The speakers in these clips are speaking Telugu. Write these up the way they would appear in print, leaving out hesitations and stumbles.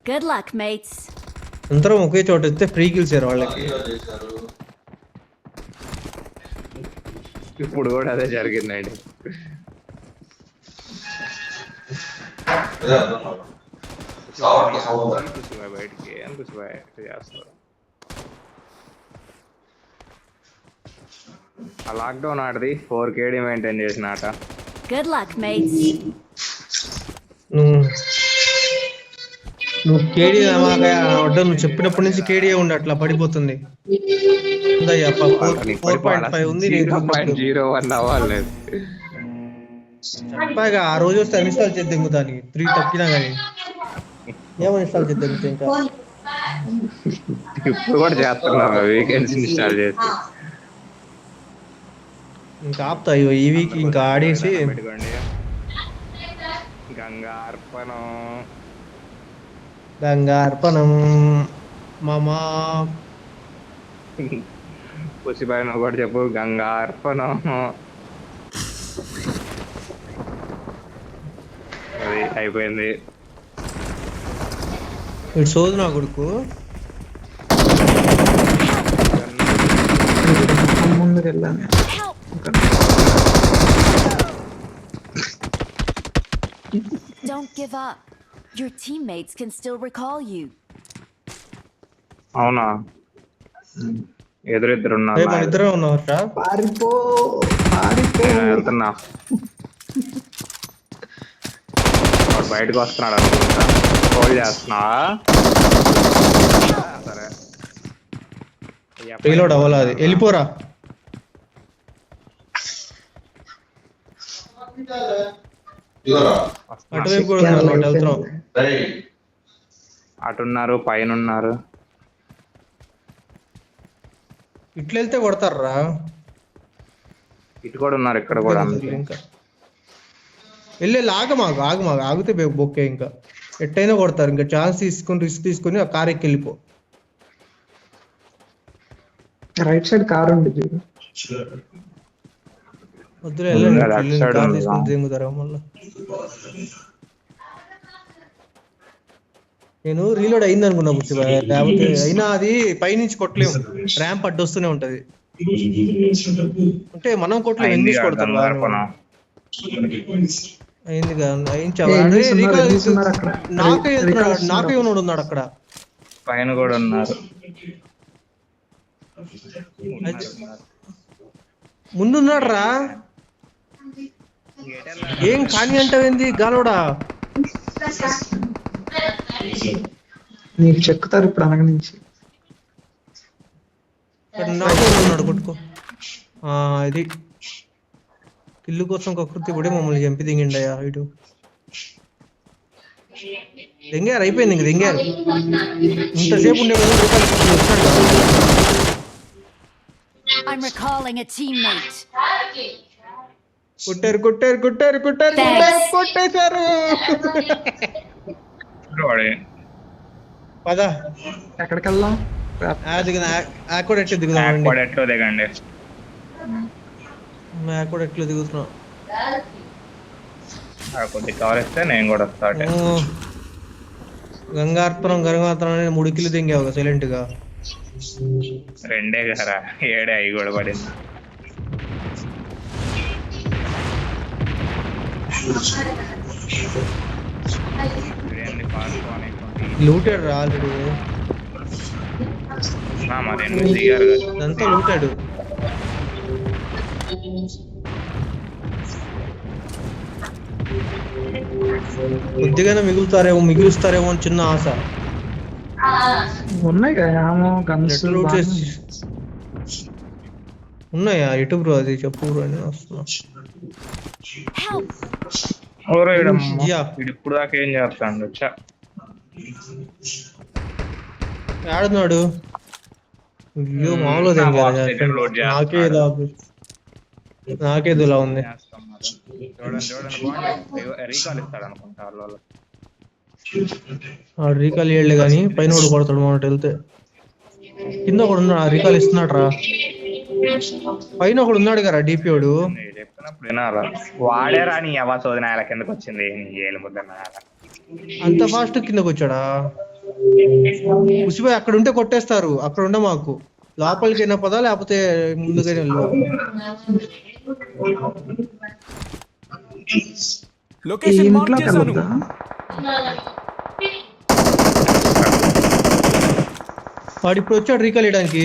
Good luck, mates. అందరం ఒకే చోట వస్తే ఫ్రీ కిల్స్ వాళ్ళకి. ఇప్పుడు కూడా అదే జరిగిందండి. బయటికి చేస్తారు. ఆ లాక్డౌన్ ఆడది 4 KD మెయింటైన్ చేసిన ఆట. Good luck, mates. నువ్వు కేడీ నువ్వు చెప్పినప్పటి నుంచి కేడీ ఉండి అట్లా పడిపోతుంది. 4.5 ఉంది. 0.01 అవ్వలేదు. చెప్పాగా ఆ రోజు వస్తే అన్ఇన్స్టాల్ చేద్దాం దానికి 3 తక్కినా కానీ ఏమని ఇన్స్టాల్ చేద్దాం ఇంకా. ఇప్పుడు కూడా చేస్తున్నాం వీకెండ్స్ ఇన్స్టాల్ చేసి. ఇంకా ఆపుతా ఈ వీక్ ఇంకా ఆడేసి. పెట్టుకోండి. గంగార్పణం మామా. పుసిబాయ్ నువ్వు కూడా చెప్పు గంగార్పణం. అది అయిపోయింది. ఇటు సోదు నా కొడుకు ముందుకు వెళ్ళాను. Don't give up. Your teammates can still recall you. అవునా? ఎదురిద్దరు ఉన్నారు. మన ఇద్దరే ఉన్నారా? పారిపో వెళ్తున్నా. బయటకు వస్తున్నాడు అనుకుంటా. కాల్ చేస్తున్నా. సరే రీలోడ్ అవ్వాలి. వెళ్ళిపోరా. అటువైపు కూడా వెళ్తున్నాం. అటున్నారు, పైన ఉన్నారు. ఇట్లా వెళ్తే కొడతారా? ఇటు కూడా ఉన్నారు, ఇక్కడ కూడా. ఇంకా వెళ్ళే ఆగితే బొక్కే. ఇంకా ఎట్టయినా కొడతారు. ఇంకా ఛాన్స్ తీసుకుని రిస్క్ తీసుకుని ఆ కార్ ఎక్కి వెళ్ళిపో. రైట్ సైడ్ కార్ ఉంది. వద్దులే వెళ్ళండి. కార్ తీసుకుని దింగుతారా మళ్ళీ. నేను రీలోడ్ అయింది అనుకున్నా బుచ్చిబాయ్. లేకపోతే అయినా అది పైనుంచి కొట్టలేము. ర్యాంప్ అడ్డొస్తూనే ఉంటది. అంటే మనం కొట్టలేము. ఇంగ్లీష్ కొడతారు. అయింది నాకే ఉన్నాడు అక్కడ. పైన కూడా ఉన్నారు. ముందున్నాడు రా. ఏం కానీ అంటావేంది గాలోడా? నీకు చెక్కుతారు ఇప్పుడు అనగ నుంచి. నాకే ఉన్నాడు కొట్టుకో. ఇది కిల్లు కోసం కకృతి పడి మమ్మల్ని చంపి దింగిండయా. ఇటు దింగారు. అయిపోయింది. ఇంక దింగారు. ఇంతసేపు ఉండే I'm recalling a teammate. కొట్టేశారు. పదా ఎక్కడికి వెళ్దాం? ఎట్లా దిగుదాం? ఎట్లో దిగండి. ఎట్లా దిగుతున్నాం? కొద్ది కవర్ ఇస్తే నేను కూడా వస్తా. గంగార్పణం 3 కిలో దింగావు సైలెంట్ గా. 2 కదా 7 అవి కూడా పడింది. లూటాడు రా ఆల్రెడీ. అంతా లూటాడు. కొద్దిగానే మిగులుస్తారేమో అని చిన్న ఆశ. ఉన్నాయి కదా ఉన్నాయా? ఎటు బ్రో అది చెప్పు బ్రో అని వస్తున్నా. ఇప్పుడు దాకా ఏం చేస్తాడు? ఆడుతున్నాడు. అయ్యో మామూలుగా నాకేదో ఇలా ఉంది. రీకాల్ ఇవ్వలే కానీ పైన కూడా కొడతాడు. మొన్నటి వెళ్తే కింద ఒకడు ఉన్నాడు. రీకాల్ ఇస్తున్నాడు రా. పైన ఒకడు ఉన్నాడు కదా డిపి వాడు. వాడే రాని కిందకి వచ్చింది. అంత ఫాస్ట్ కిందకి వచ్చాడా? ఉసిపోయి అక్కడ ఉంటే కొట్టేస్తారు, అక్కడ ఉండ మాకు. లోపలికైనా పదా లేకపోతే ముందుకైనా వెళ్ళు. ఈ లొకేషన్ మార్క్ ఇంట్లోకి చేశాను. వెళ్ళొద్దా? వాడు ఇప్పుడు వచ్చాడు రీకాల్ వేయడానికి.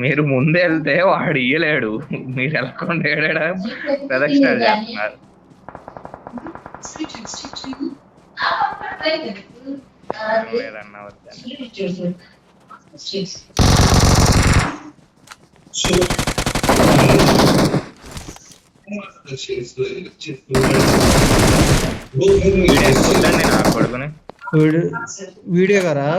మీరు ముందే వెళ్తే వాడు ఇయ్యలేడు, మీరు వెళ్ళకుండా ఏడాడ ప్రదక్షిణాలు చేస్తున్నారు. లేదన్నా వద్దని. వీడేసుకుందండి నా కొడుకుని. వీడియో గారా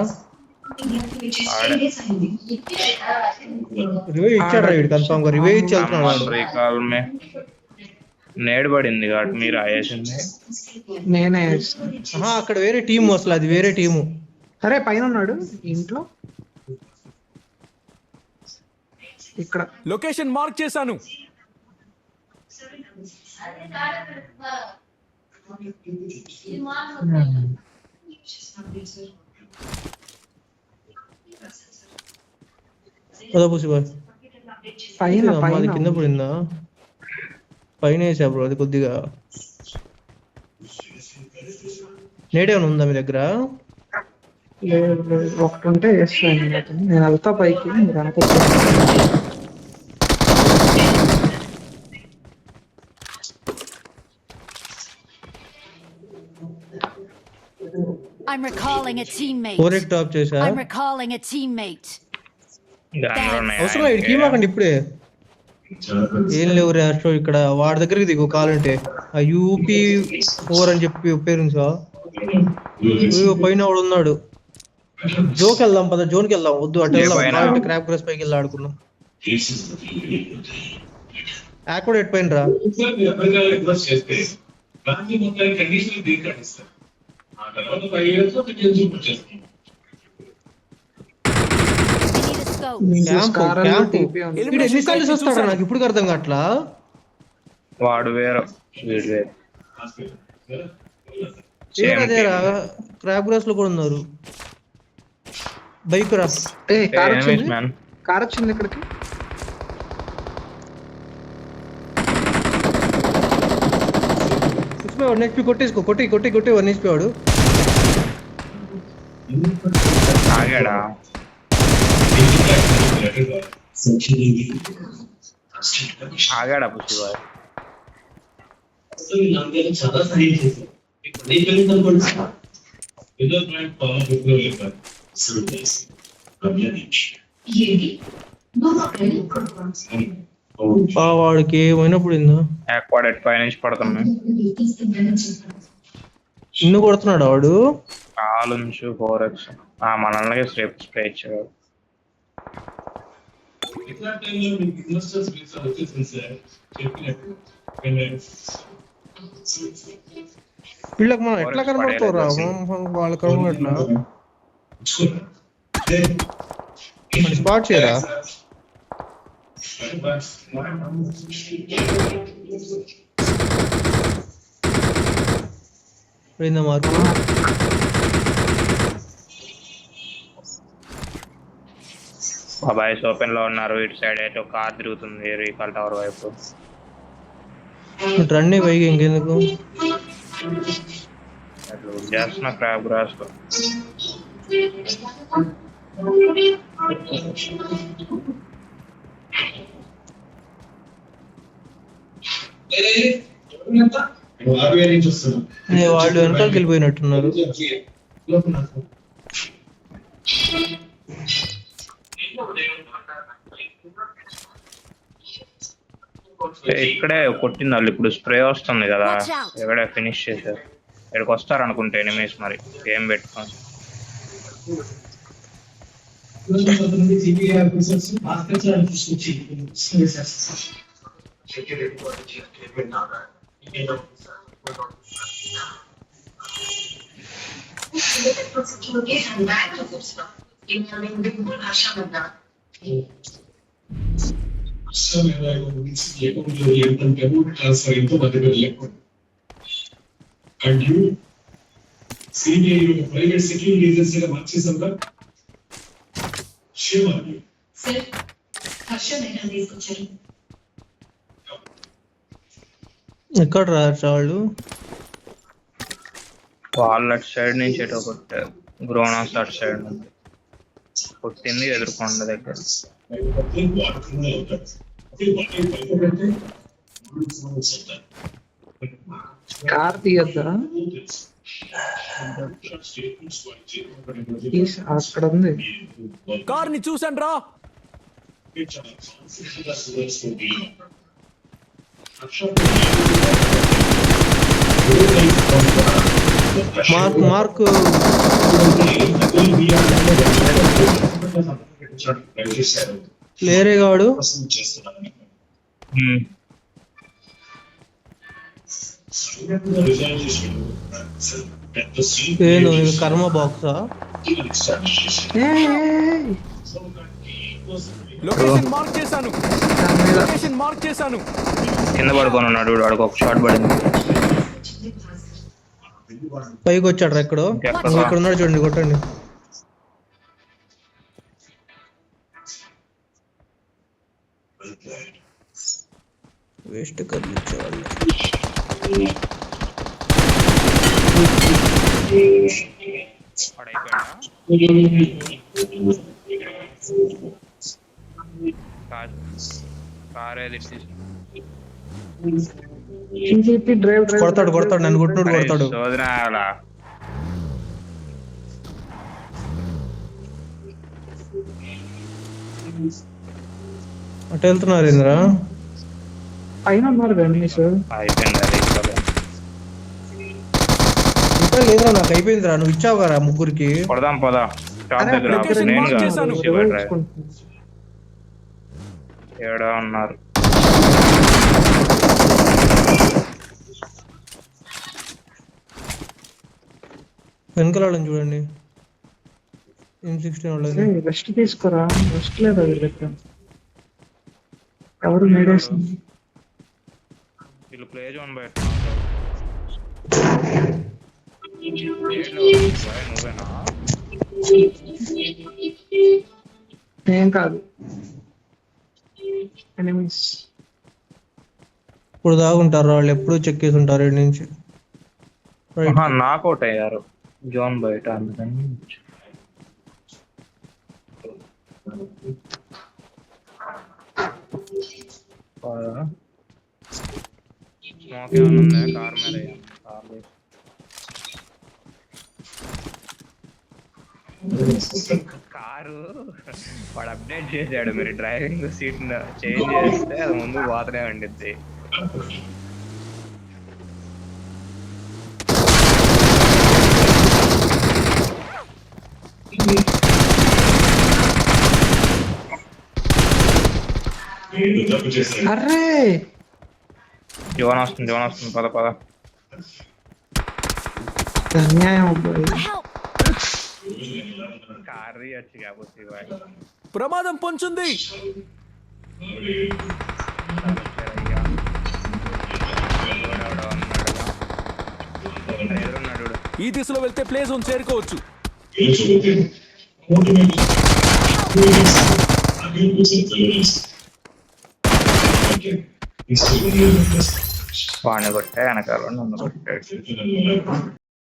రివైవ్ ఇచ్చాడు రా వీడు, కన్ఫామ్ గా రివైవ్ ఇచ్చి వెళ్తున్నాడు వాడు. రీకాల్ మే నేడు పడింది కాబట్టి మీరు అయ్యేసింది. నేనే. అక్కడ వేరే టీం అసలు, అది వేరే టీము. సరే పైన ఉన్నాడు ఇంట్లో. ఇక్కడ లొకేషన్ మార్క్ చేశాను. పద పుసిబాయ్. పైన అది పైన కింద పడిందా? పైన వేసా బ్రో అది కొద్దిగా. నేడేమైనా ఉందా మీ దగ్గర? లేదు, లేదు. ఒకటి ఉంటే వేస్తాను. నేను వెళ్తా పైకి, మీరు వెనక వచ్చేయండి. I'm recalling a teammate. 4x top చేసా. I'm recalling a teammate. అవసరం లేదు టీమ్ అవ్వకండి ఇప్పుడే. ఏం లేవు రాష్ట్రం ఇక్కడ. వాడి దగ్గరికి దిగు కావాలంటే. ఆ UP4 అని చెప్పి పేరుంచా. పైన వాడు ఉన్నాడు. జోకి వెళ్దాం పద, జోన్కి వెళ్దాం. వద్దు అటు వెళ్దాం, క్రాప్ గ్రాస్ పైకి వెళ్ళి ఆడుకున్నాం. యాక్వడ్ ఎట్ పైన రా. ఎన్నిసార్లు వస్తాడు నాకు ఇప్పుడు అర్థం కావట్లా. వాడు వేరు వీడు వేరు. అదేరా క్రాప్ గ్రాస్ లో కూడా ఉన్నారు. బైక్ రా. కార్ వచ్చింది, కార్ వచ్చింది ఇక్కడికి. నెక్స్ట్ కొట్టేసుకో, కొట్టి కొట్టి కొట్టి 1 HP వాడు. ఆగాడా? ఆగాడా పుష్టిబాయ్? వాడికి ఏమైనప్పుడు యాక్వాడ్ ఎట్ పై నుంచి పడుతున్నాయి. ఇన్ను కొడుతున్నాడు వాడు. కాలు నుంచి 4x మనల్ని స్ప్రే ఇచ్చాడు. వీళ్ళకి మనం ఎట్లా కనబడతావురా? వాళ్ళ కనబడట్లా. స్పాట్ చేయరా? పోయిందా మార్కు? బాబాయ్ ఓపెన్ లో ఉన్నారు. ఇటు సైడ్ అయితే ఒక కార్ తిరుగుతుంది రీకాల్ టవర్ వైపు. రన్నే పైకి ఇంకెందుకు చేస్తున్నా క్రాప్ గ్రాస్ లో. వాళ్ళు వెనకాలకి వెళ్ళిపోయినట్టున్నారు. ఇక్కడే కొట్టింది వాళ్ళు. ఇప్పుడు స్ప్రే వస్తుంది కదా, ఎక్కడే ఫినిష్ చేశారు. ఇక్కడికి వస్తారు అనుకుంటే ఎనిమీస్. మరి ఏం పెట్టుకోండి. సిబిఐ ప్రైవేట్ సెక్యూరిటీ ఏజెన్సీగా మార్చేసాంగా క్షేమాన్ని సార్ హర్ష మేడం తీసుకొచ్చారు. ఎక్కడ రా వాళ్ళు? వాళ్ళ అటు సైడ్ నుంచి ఎటో కొట్టారు. గ్రోనాస్ అటు సైడ్ నుంచి కొట్టింది ఎదుర్కొండ దగ్గర. కార్ తీయద్దా? అక్కడ ఉంది. కార్ ని చూసాను రా. మార్క్ లేరే గాడు. ఏందో ఇది కర్మ బాక్సా? లొకేషన్ మార్క్ చేశాను. లొకేషన్ మార్క్ చేశాను. కింద పడుకొని ఉన్నాడు వాడికి ఒక షాట్ పడింది. పైకి వచ్చాడు రా ఎక్కడో. ఇక్కడ ఉన్నాడు చూడండి, కొట్టండి. వేస్ట్ కదిలించేవాళ్ళు. కొడతాడు నన్ను కొట్టినోడు కొడతాడు. అటు వెళ్తున్నారు ఇంద్రా. పైన ఉన్నారు గణేష్. ఇంకా లేదురా, నాకు అయిపోయిందిరా. నువ్వు ఇచ్చావు కదా ముగ్గురికి. కొడదాం పదా. లొకేషన్ మార్క్ చేశాను. ఏడా ఉన్నారు. వెనకలాడని చూడండి. M16 వాళ్ళని. రెస్ట్ తీసుకోరా. రెస్ట్ లేదా వీళ్ళకి? ఎవరు మేడేసింది? వీళ్ళు ప్లే జోన్ బయట. నువ్వేనా? ఏం కాదు, ఎనిమీస్. ఇప్పుడు దాగుంటారు వాళ్ళు, ఎప్పుడు చెక్ చేసి ఉంటారు ఇక్కడి నుంచి. నాకౌట్ అయ్యారు జోన్ బయట, అందుకని స్మోక్ ఏమైనా ఉందా? కార్ మీద కారు వాడు అప్డేట్ చేశాడు. మీరు డ్రైవింగ్ సీట్ చేంజ్ చేస్తే అది ముందు పోతనే ఉండిద్ది. అర్రే జోన్ వస్తుంది పద పద. అన్యాయం అబ్బాయి. Help! కారు వచ్చి కాకపోతే ప్రమాదం పొంచుంది. ఈ దిశలో వెళ్తే ప్లే జోన్ చేరుకోవచ్చు. వాడిని కొట్టే వెనకాల నన్ను కొట్టాడు.